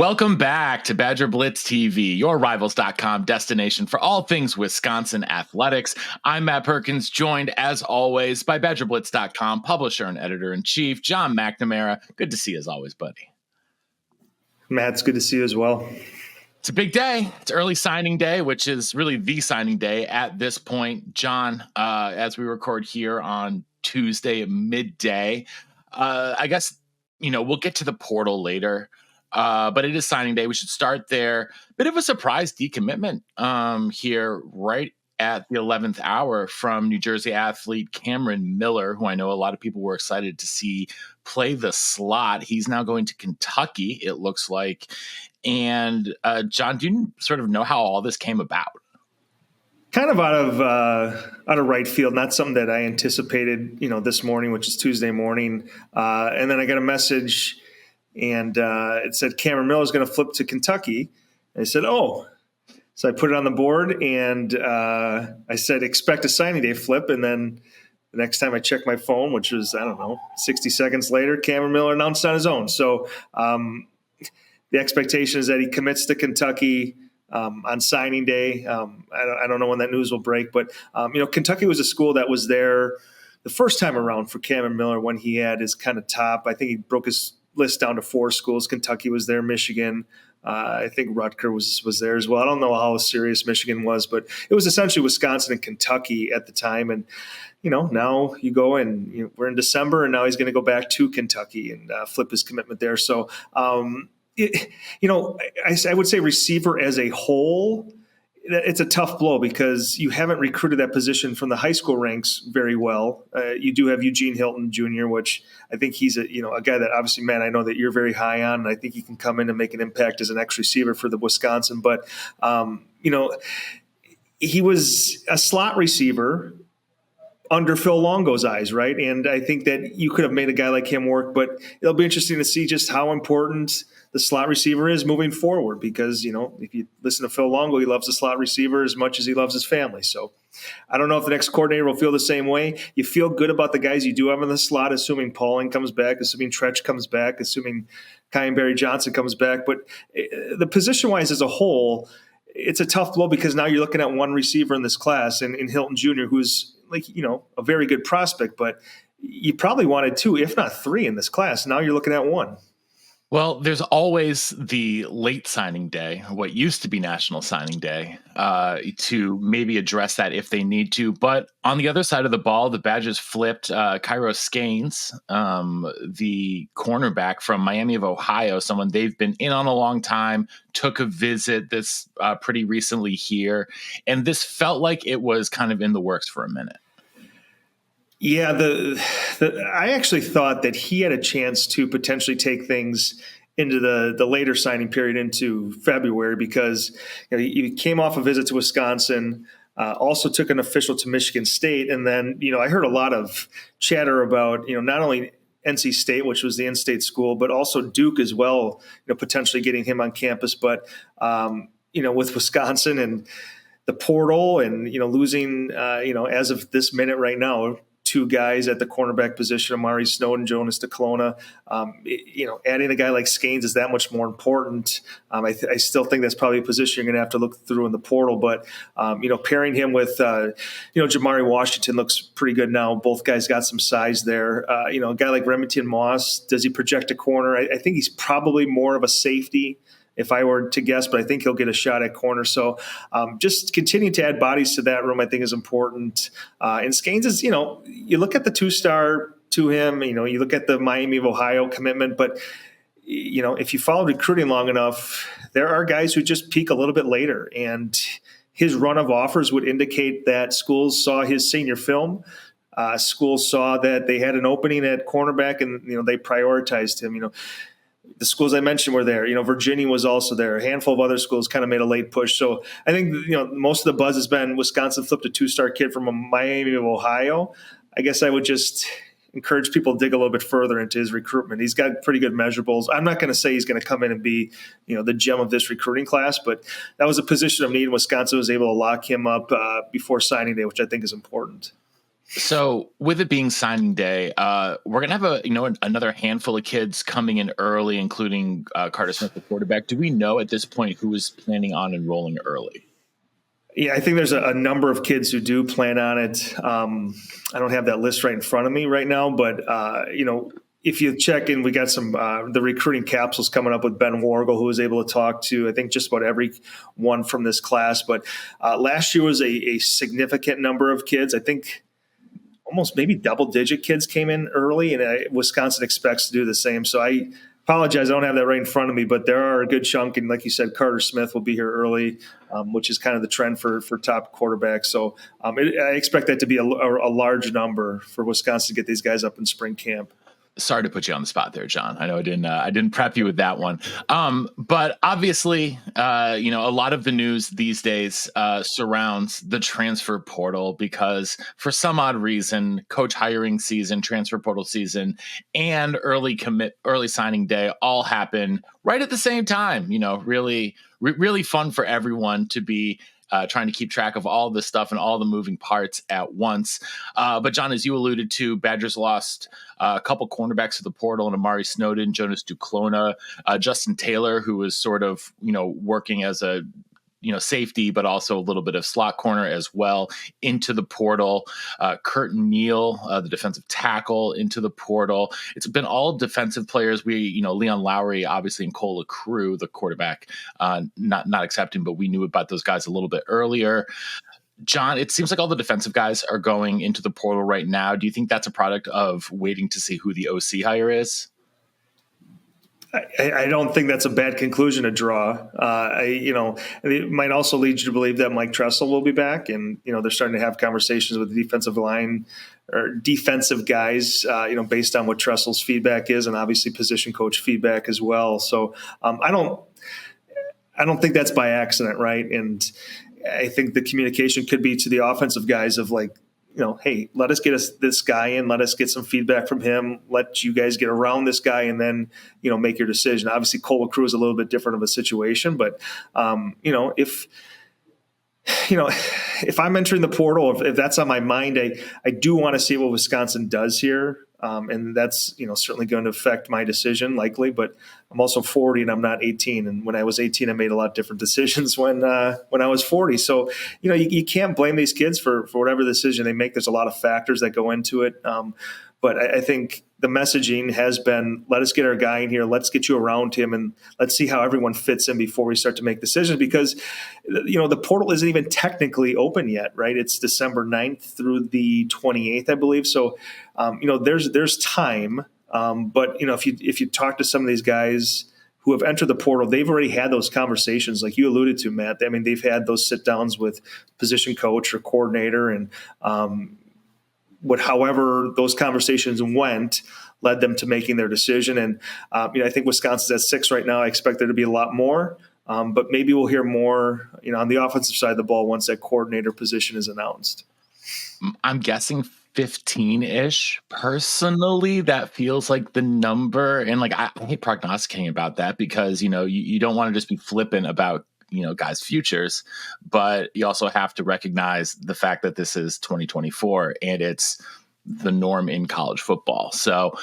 Welcome back to BadgerBlitz TV, your Rivals.com destination for all things Wisconsin athletics. I'm Matt Perkins, joined as always by BadgerBlitz.com publisher and editor-in-chief, John McNamara. Good to see you as always, buddy. Matt, it's good to see you as well. It's a big day. It's early signing day, which is really the signing day at this point. John, as we record here on Tuesday at midday, I guess, we'll get to the portal later. But it is signing day. We should start there. Bit of a surprise decommitment here right at the 11th hour from New Jersey athlete Cameron Miller, who I know a lot of people were excited to see play the slot. He's now going to Kentucky, it looks like. And John, do you sort of know how all this came about? Kind of out of right field, not something that I anticipated, this morning, which is Tuesday morning. And then I got a message. And it said Cameron Miller is going to flip to Kentucky. And I said, oh. So I put it on the board, and I said, expect a signing day flip. And then the next time I checked my phone, which was, 60 seconds later, Cameron Miller announced on his own. So the expectation is that he commits to Kentucky on signing day. I don't know when that news will break. But, Kentucky was a school that was there the first time around for Cameron Miller when he had his kind of top. I think he broke his list down to 4 schools. Kentucky was there, Michigan. I think Rutgers was there as well. I don't know how serious Michigan was, but it was essentially Wisconsin and Kentucky at the time. And, now you go and we're in December, and now he's going to go back to Kentucky and flip his commitment there. So, I would say receiver as a whole, it's a tough blow because you haven't recruited that position from the high school ranks very well. You do have Eugene Hilton Jr., which I think he's a guy that obviously, man, I know that you're very high on, and I think he can come in and make an impact as an X receiver for the Wisconsin. But, he was a slot receiver under Phil Longo's eyes, right? And I think that you could have made a guy like him work, but it'll be interesting to see just how important the slot receiver is moving forward because, if you listen to Phil Longo, he loves the slot receiver as much as he loves his family. So I don't know if the next coordinator will feel the same way. You feel good about the guys you do have in the slot, assuming Pauling comes back, assuming Tretch comes back, assuming Kyan Barry-Johnson comes back. But the position-wise as a whole, it's a tough blow because now you're looking at one receiver in this class and in Hilton Jr., who's a very good prospect, but you probably wanted 2, if not 3 in this class. Now you're looking at 1. Well, there's always the late signing day, what used to be National Signing Day, to maybe address that if they need to. But on the other side of the ball, the Badgers flipped Cairo Skanes, the cornerback from Miami of Ohio, someone they've been in on a long time, took a visit this pretty recently here. And this felt like it was kind of in the works for a minute. Yeah, I actually thought that he had a chance to potentially take things into the later signing period into February because he came off a visit to Wisconsin, also took an official to Michigan State, and then I heard a lot of chatter about not only NC State, which was the in-state school, but also Duke as well, potentially getting him on campus. But with Wisconsin and the portal and losing as of this minute right now, 2 guys at the cornerback position, Amari Snowden, Jonas DeClona. Adding a guy like Skanes is that much more important. I still think that's probably a position you're going to have to look through in the portal. But, pairing him with, Jamari Washington looks pretty good now. Both guys got some size there. A guy like Remington Moss, does he project a corner? I think he's probably more of a safety if I were to guess, but I think he'll get a shot at corner. So just continuing to add bodies to that room, I think, is important. And Skanes is, you look at the 2-star to him, you look at the Miami of Ohio commitment, but, if you follow recruiting long enough, there are guys who just peak a little bit later. And his run of offers would indicate that schools saw his senior film. Schools saw that they had an opening at cornerback and, they prioritized him, The schools I mentioned were there. Virginia was also there. A handful of other schools kind of made a late push. So I think, most of the buzz has been Wisconsin flipped a 2-star kid from a Miami of Ohio. I guess I would just encourage people to dig a little bit further into his recruitment. He's got pretty good measurables. I'm not going to say he's going to come in and be, the gem of this recruiting class, but that was a position of need. Wisconsin was able to lock him up before signing day, which I think is important. So with it being signing day, we're gonna have another handful of kids coming in early, including Carter Smith, the quarterback. Do we know at this point who is planning on enrolling early? Yeah, I think there's a number of kids who do plan on it. I don't have that list right in front of me right now, but if you check in, we got some the recruiting capsules coming up with Ben Wargle, who was able to talk to I think just about every one from this class. But last year was a significant number of kids. I think almost maybe double digit kids came in early, and Wisconsin expects to do the same. So I apologize, I don't have that right in front of me, but there are a good chunk, and like you said, Carter Smith will be here early, which is kind of the trend for top quarterbacks. So I expect that to be a large number for Wisconsin to get these guys up in spring camp. Sorry to put you on the spot there, John. I know I didn't prep you with that one. But obviously, a lot of the news these days surrounds the transfer portal because for some odd reason, coach hiring season, transfer portal season, and early signing day all happen right at the same time. Really fun for everyone to be trying to keep track of all this stuff and all the moving parts at once. But John, as you alluded to, Badgers lost a couple cornerbacks to the portal and Amari Snowden, Jonas Duclona, Justin Taylor, who was sort of, working as a safety, but also a little bit of slot corner as well into the portal. Kurt Neal, the defensive tackle, into the portal. It's been all defensive players. Leon Lowry, obviously, and Cole LaCrue, the quarterback, not accepting, but we knew about those guys a little bit earlier. John, it seems like all the defensive guys are going into the portal right now. Do you think that's a product of waiting to see who the OC hire is? I don't think that's a bad conclusion to draw. It might also lead you to believe that Mike Tressel will be back, and they're starting to have conversations with the defensive line or defensive guys, based on what Tressel's feedback is, and obviously position coach feedback as well. So I don't think that's by accident, right? And I think the communication could be to the offensive guys of like, hey, let us get this guy in. Let us get some feedback from him. Let you guys get around this guy and then, make your decision. Obviously, Cole LaCrue is a little bit different of a situation. But, if I'm entering the portal, if that's on my mind, I do want to see what Wisconsin does here. And that's, certainly going to affect my decision likely, but I'm also 40 and I'm not 18. And when I was 18, I made a lot different decisions when I was 40. So, you can't blame these kids for whatever decision they make. There's a lot of factors that go into it. But I think the messaging has been, let us get our guy in here. Let's get you around him and let's see how everyone fits in before we start to make decisions because, the portal isn't even technically open yet, right? It's December 9th through the 28th, I believe. So, there's time. But, if you talk to some of these guys who have entered the portal, they've already had those conversations like you alluded to, Matt. I mean, they've had those sit downs with position coach or coordinator and, however those conversations went led them to making their decision. And, I think Wisconsin's at 6 right now. I expect there to be a lot more, but maybe we'll hear more, on the offensive side of the ball once that coordinator position is announced. I'm guessing 15-ish. Personally, that feels like the number. And I hate prognosticating about that because, you don't want to just be flippant about, guys' futures, but you also have to recognize the fact that this is 2024 and it's the norm in college football. So,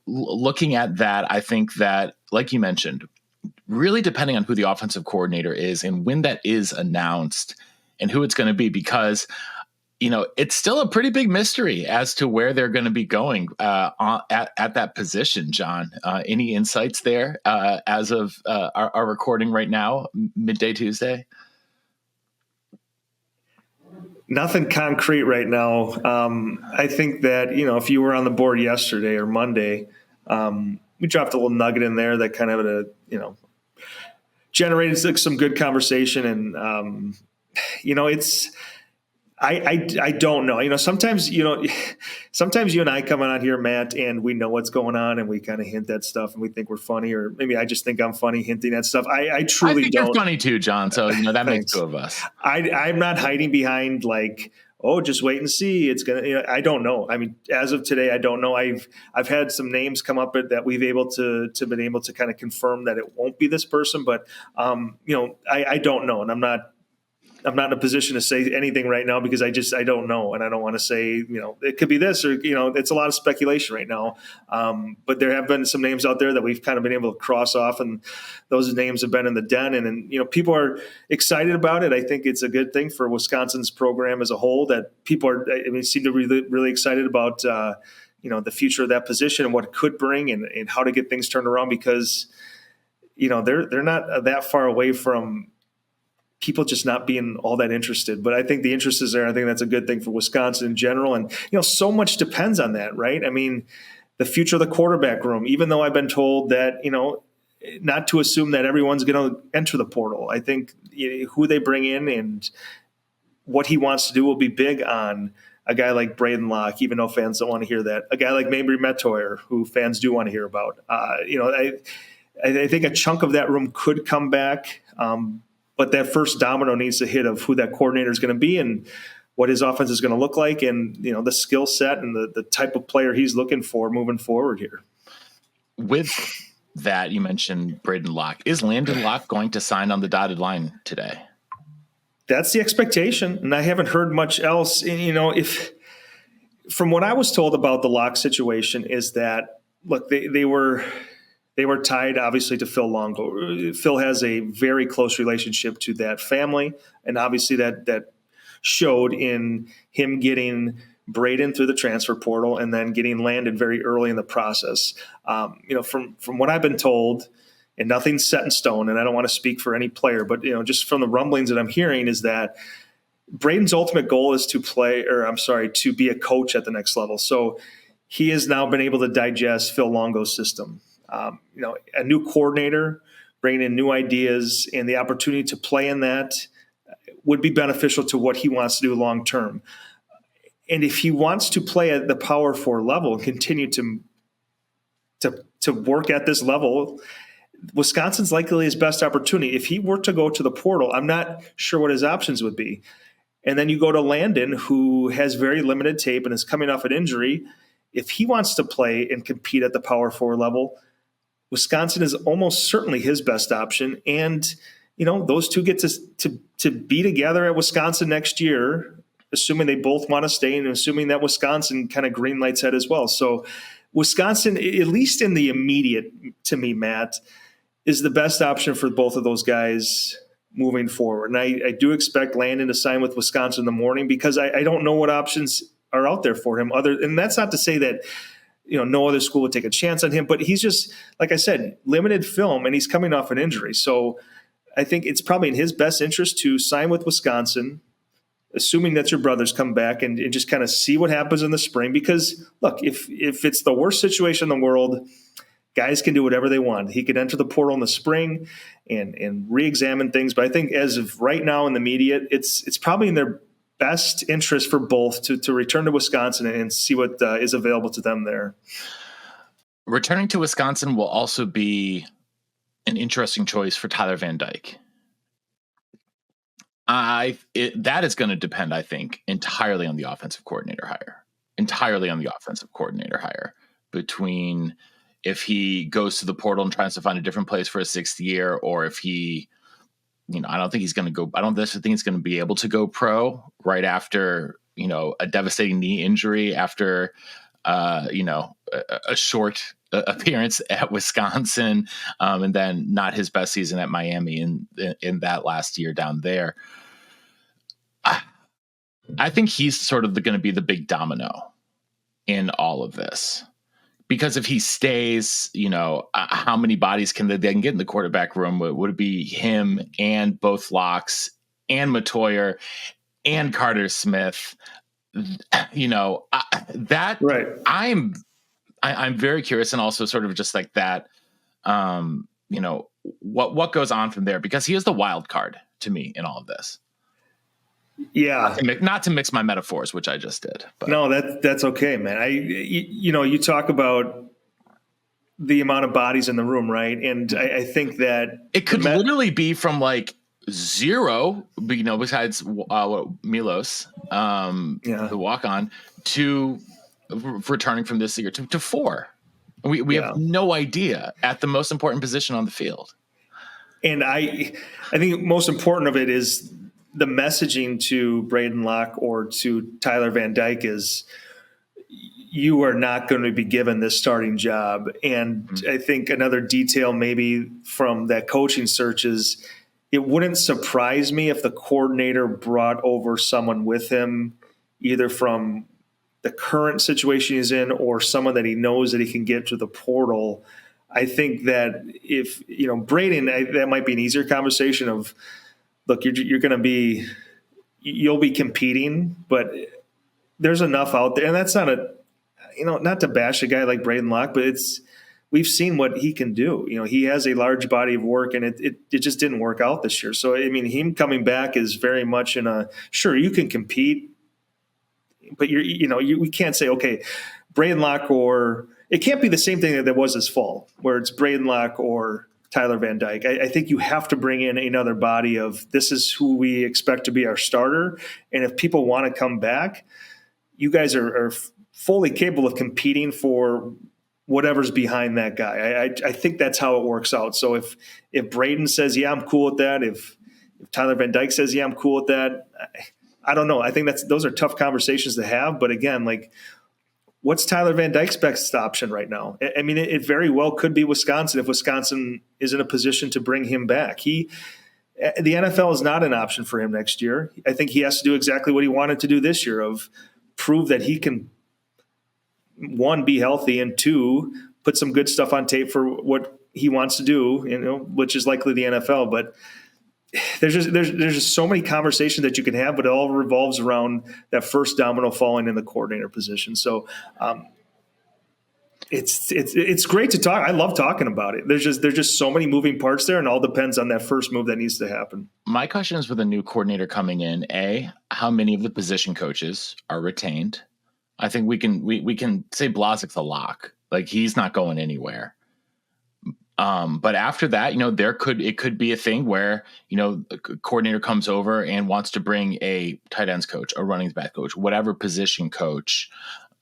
looking at that, I think that, like you mentioned, really depending on who the offensive coordinator is and when that is announced and who it's going to be, because it's still a pretty big mystery as to where they're going to be going at that position, John. Any insights there as of our recording right now, midday Tuesday? Nothing concrete right now. I think that, if you were on the board yesterday or Monday, we dropped a little nugget in there that kind of, generated some good conversation. And, it's – I don't know. Sometimes you and I come on here, Matt, and we know what's going on, and we kind of hint at stuff, and we think we're funny, or maybe I just think I'm funny hinting at stuff. I truly think don't. You're funny too, John. So that makes 2 of us. I'm not hiding behind just wait and see. It's gonna. I don't know. I mean, as of today, I don't know. I've had some names come up that we've been able to kind of confirm that it won't be this person, but I don't know, and I'm not I'm not in a position to say anything right now because I don't know. And I don't want to say, it could be this or, it's a lot of speculation right now. But there have been some names out there that we've kind of been able to cross off, and those names have been in the den. And people are excited about it. I think it's a good thing for Wisconsin's program as a whole that people seem to be really, really excited about, the future of that position and what it could bring and how to get things turned around because, they're not that far away from people just not being all that interested. But I think the interest is there. I think that's a good thing for Wisconsin in general. And, so much depends on that, right? I mean, the future of the quarterback room, even though I've been told that, not to assume that everyone's going to enter the portal. I think who they bring in and what he wants to do will be big on a guy like Braden Locke, even though fans don't want to hear that. A guy like Mabry Metoyer, who fans do want to hear about. I think a chunk of that room could come back. But that first domino needs to hit of who that coordinator is going to be and what his offense is going to look like and, the skill set and the type of player he's looking for moving forward here. With that, you mentioned Braden Locke. Is Landon Locke going to sign on the dotted line today? That's the expectation. And I haven't heard much else. If from what I was told about the Locke situation is that, look, they were tied, obviously, to Phil Longo. Phil has a very close relationship to that family, and obviously that showed in him getting Braden through the transfer portal and then getting Landon very early in the process. From what I've been told, and nothing's set in stone, and I don't want to speak for any player, but just from the rumblings that I'm hearing is that Braden's ultimate goal is to be a coach at the next level. So he has now been able to digest Phil Longo's system. A new coordinator, bringing in new ideas, and the opportunity to play in that would be beneficial to what he wants to do long term. And if he wants to play at the Power 4 level and continue to work at this level, Wisconsin's likely his best opportunity. If he were to go to the portal, I'm not sure what his options would be. And then you go to Landon, who has very limited tape and is coming off an injury. If he wants to play and compete at the Power 4 level, Wisconsin is almost certainly his best option. And, those two get to be together at Wisconsin next year, assuming they both want to stay and assuming that Wisconsin kind of green lights that as well. So Wisconsin, at least in the immediate, to me, Matt, is the best option for both of those guys moving forward. And I do expect Landon to sign with Wisconsin in the morning because I don't know what options are out there for him. And that's not to say that no other school would take a chance on him, but he's just, like I said, limited film, and he's coming off an injury. So I think it's probably in his best interest to sign with Wisconsin, assuming that your brothers come back and just kind of see what happens in the spring. Because look, if it's the worst situation in the world, guys can do whatever they want. He could enter the portal in the spring and re-examine things. But I think as of right now in the immediate, it's probably in their best interest for both to return to Wisconsin and see what is available to them there. Returning to Wisconsin will also be an interesting choice for Tyler Van Dyke. That is going to depend, I think, entirely on the offensive coordinator hire. Between if he goes to the portal and tries to find a different place for a sixth year, or if he, I don't think he's going to go. I don't think he's going to be able to go pro right after, a devastating knee injury after, a short appearance at Wisconsin, and then not his best season at Miami in that last year down there. I think he's sort of going to be the big domino in all of this. Because if he stays, how many bodies can they then get in the quarterback room? Would it be him and both Locks and Metoyer and Carter Smith? That right. I'm very curious, and also sort of just like that. What goes on from there? Because he is the wild card to me in all of this. Yeah, not to mix my metaphors, which I just did. But. No, that's okay, man. You talk about the amount of bodies in the room, right? And I think that it could literally be from like zero, besides Milos, the walk on, to returning from this year to four. We have no idea at the most important position on the field. And I think most important of it is the messaging to Braden Locke or to Tyler Van Dyke is, you are not going to be given this starting job. And I think another detail maybe from that coaching search is, it wouldn't surprise me if the coordinator brought over someone with him, either from the current situation he's in or someone that he knows that he can get to the portal. I think that if, Braden, that might be an easier conversation of, look, you're going to be, you'll be competing, but there's enough out there. And that's not not to bash a guy like Braden Locke, but we've seen what he can do. He has a large body of work, and it just didn't work out this year. So, I mean, him coming back is very much sure, you can compete, but we can't say, okay, Braden Locke, or it can't be the same thing that was this fall, where it's Braden Locke or Tyler Van Dyke. I think you have to bring in another body of, this is who we expect to be our starter. And if people want to come back, you guys are fully capable of competing for whatever's behind that guy. I think that's how it works out. So if Braden says, yeah, I'm cool with that, if Tyler Van Dyke says, yeah, I'm cool with that, I don't know. I think those are tough conversations to have. But again, what's Tyler Van Dyke's best option right now? I mean, it very well could be Wisconsin if Wisconsin is in a position to bring him back. The NFL is not an option for him next year. I think he has to do exactly what he wanted to do this year, of prove that he can, one, be healthy, and two, put some good stuff on tape for what he wants to do, which is likely the NFL. But there's just so many conversations that you can have, but it all revolves around that first domino falling in the coordinator position. So it's great to talk. I love talking about it. There's just so many moving parts there, and all depends on that first move that needs to happen. My question is, with a new coordinator coming in, how many of the position coaches are retained? I think we can say Blazek's a lock. He's not going anywhere. But after that, it could be a thing where, a coordinator comes over and wants to bring a tight ends coach, a running back coach, whatever position coach,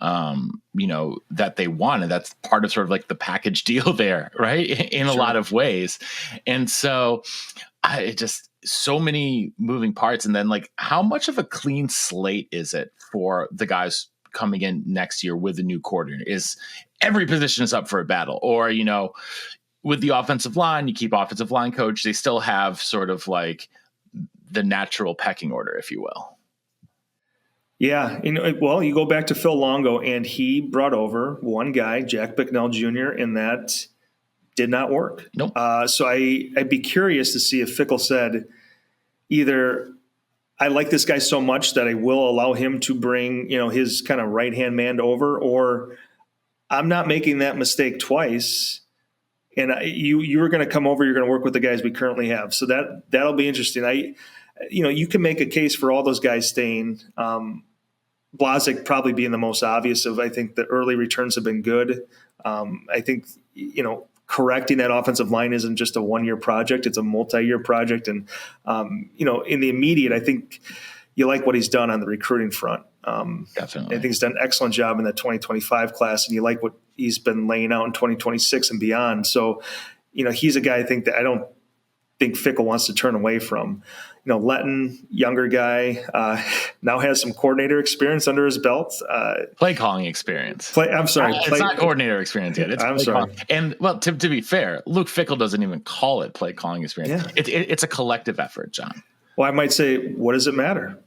that they want. And that's part of sort of the package deal there, right? In a lot of ways. And so so many moving parts. And then how much of a clean slate is it for the guys coming in next year with a new coordinator? Is every position is up for a battle? Or, with the offensive line, you keep offensive line coach, they still have sort of the natural pecking order, if you will. Yeah. You go back to Phil Longo, and he brought over one guy, Jack Bicknell Jr., and that did not work. Nope. So I'd be curious to see if Fickle said, either I like this guy so much that I will allow him to bring, his kind of right-hand man over, or I'm not making that mistake twice. And you are going to come over, you're going to work with the guys we currently have. So that'll be interesting. You can make a case for all those guys staying. Blazek probably being the most obvious of, I think the early returns have been good. I think, correcting that offensive line isn't just a one-year project. It's a multi-year project. And, in the immediate, I think you like what he's done on the recruiting front. Definitely. I think he's done an excellent job in the 2025 class, and you like what he's been laying out in 2026 and beyond. So, he's a guy that I don't think Fickle wants to turn away from. Letton, younger guy, now has some coordinator experience under his belt. Play calling experience. I'm sorry. It's not coordinator experience yet. It's I'm sorry. Calling. And to be fair, Luke Fickle doesn't even call it play calling experience. Yeah. It's a collective effort, John. Well, I might say, what does it matter?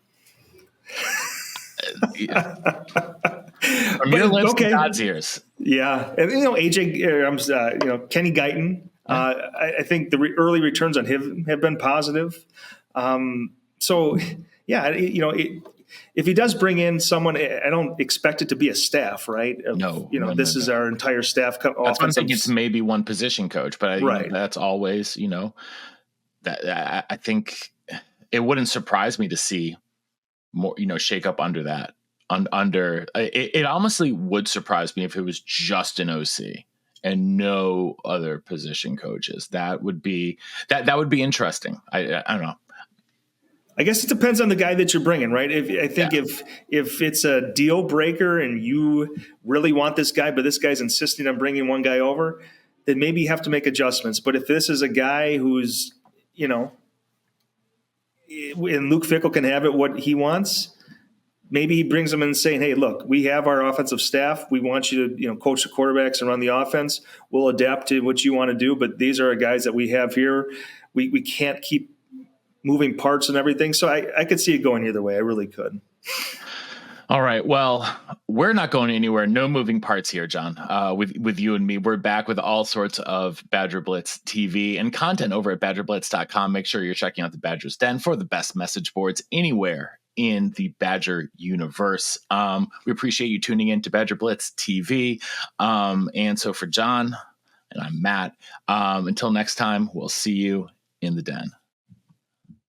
From your lips to God's ears. Yeah. And, AJ, Kenny Guyton, I think the early returns on him have been positive. So, yeah, if he does bring in someone, I don't expect it to be a staff, right? No. This is our entire staff. That's what I'm thinking. It's maybe one position coach, but that's always, that I think it wouldn't surprise me to see more, shake up under that. It honestly would surprise me if it was just an OC and no other position coaches. That would be interesting. I don't know. I guess it depends on the guy that you're bringing, right? If it's a deal breaker and you really want this guy, but this guy's insisting on bringing one guy over, then maybe you have to make adjustments. But if this is a guy who's, and Luke Fickell can have it what he wants. Maybe he brings them in saying, hey, look, we have our offensive staff. We want you to, coach the quarterbacks and run the offense. We'll adapt to what you want to do, but these are our guys that we have here. We can't keep moving parts and everything. So I could see it going either way. I really could. All right. Well, we're not going anywhere. No moving parts here, John. With you and me, we're back with all sorts of Badger Blitz TV and content over at BadgerBlitz.com. Make sure you're checking out the Badger's Den for the best message boards anywhere in the Badger universe. We appreciate you tuning in to Badger Blitz TV. And so for John, and I'm Matt, until next time, we'll see you in the den.